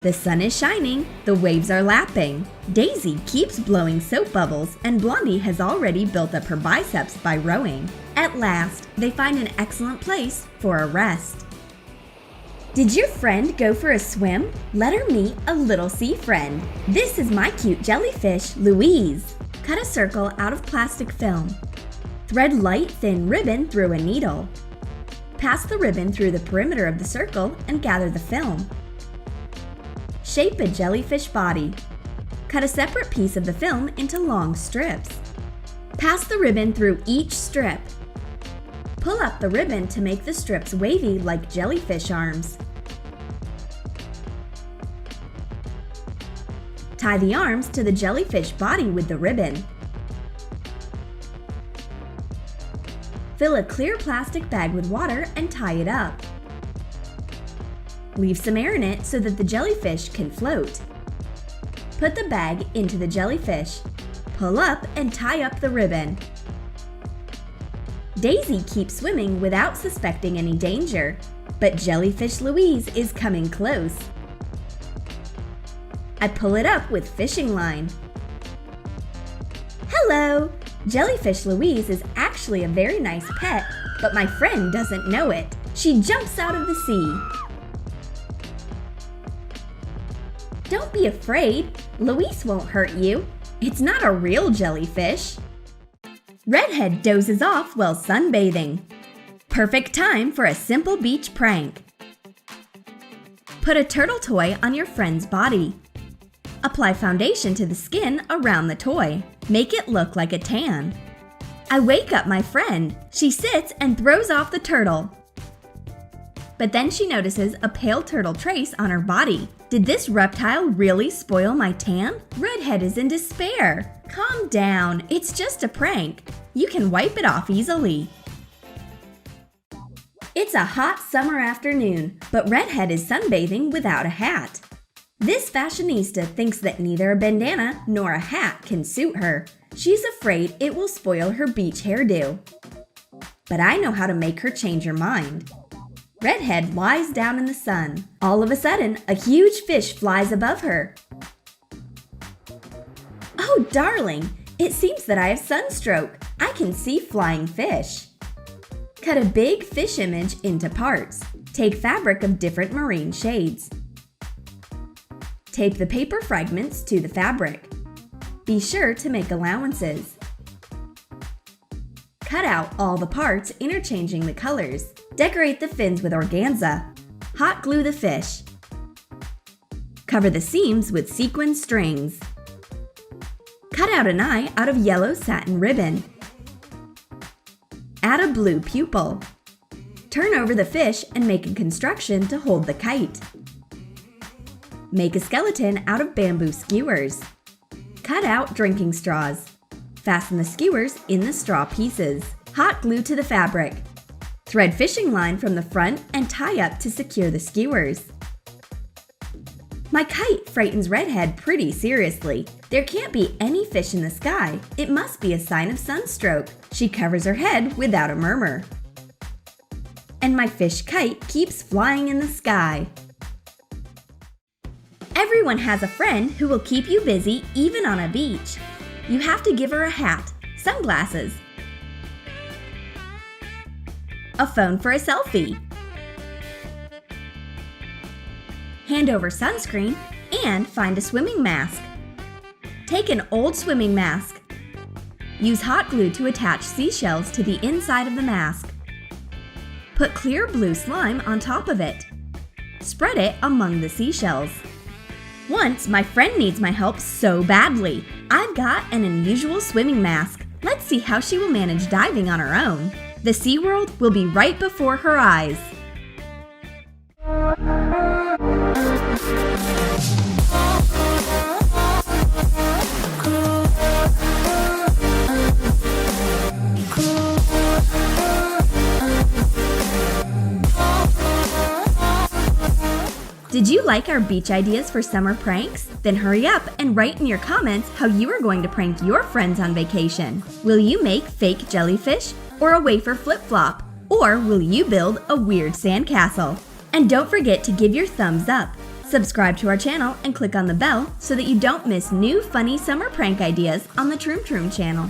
The sun is shining, the waves are lapping. Daisy keeps blowing soap bubbles, and Blondie has already built up her biceps by rowing. At last, they find an excellent place for a rest. Did your friend go for a swim? Let her meet a little sea friend. This is my cute jellyfish, Louise. Cut a circle out of plastic film. Thread light, thin ribbon through a needle. Pass the ribbon through the perimeter of the circle and gather the film. Shape a jellyfish body. Cut a separate piece of the film into long strips. Pass the ribbon through each strip. Pull up the ribbon to make the strips wavy like jellyfish arms. Tie the arms to the jellyfish body with the ribbon. Fill a clear plastic bag with water and tie it up. Leave some air in it so that the jellyfish can float. Put the bag into the jellyfish. Pull up and tie up the ribbon. Daisy keeps swimming without suspecting any danger, but Jellyfish Louise is coming close. I pull it up with fishing line. Hello! Jellyfish Louise is actually a very nice pet, but my friend doesn't know it. She jumps out of the sea. Don't be afraid, Louise won't hurt you. It's not a real jellyfish. Redhead dozes off while sunbathing. Perfect time for a simple beach prank. Put a turtle toy on your friend's body. Apply foundation to the skin around the toy. Make it look like a tan. I wake up my friend. She sits and throws off the turtle. But then she notices a pale turtle trace on her body. Did this reptile really spoil my tan? Redhead is in despair. Calm down, it's just a prank. You can wipe it off easily. It's a hot summer afternoon, but Redhead is sunbathing without a hat. This fashionista thinks that neither a bandana nor a hat can suit her. She's afraid it will spoil her beach hairdo. But I know how to make her change her mind. Redhead lies down in the sun. All of a sudden, a huge fish flies above her. Oh, darling, it seems that I have sunstroke. I can see flying fish. Cut a big fish image into parts. Take fabric of different marine shades. Tape the paper fragments to the fabric. Be sure to make allowances. Cut out all the parts, interchanging the colors. Decorate the fins with organza. Hot glue the fish. Cover the seams with sequin strings. Cut out an eye out of yellow satin ribbon. Add a blue pupil. Turn over the fish and make a construction to hold the kite. Make a skeleton out of bamboo skewers. Cut out drinking straws. Fasten the skewers in the straw pieces. Hot glue to the fabric. Thread fishing line from the front and tie up to secure the skewers. My kite frightens Redhead pretty seriously. There can't be any fish in the sky. It must be a sign of sunstroke. She covers her head without a murmur. And my fish kite keeps flying in the sky. Everyone has a friend who will keep you busy even on a beach. You have to give her a hat, sunglasses, a phone for a selfie, hand over sunscreen, and find a swimming mask. Take an old swimming mask. Use hot glue to attach seashells to the inside of the mask. Put clear blue slime on top of it. Spread it among the seashells. Once, my friend needs my help so badly. I've got an unusual swimming mask. Let's see how she will manage diving on her own. The SeaWorld will be right before her eyes. Did you like our beach ideas for summer pranks? Then hurry up and write in your comments how you are going to prank your friends on vacation. Will you make fake jellyfish or a wafer flip-flop? Or will you build a weird sandcastle? And don't forget to give your thumbs up. Subscribe to our channel and click on the bell so that you don't miss new funny summer prank ideas on the Troom Troom channel.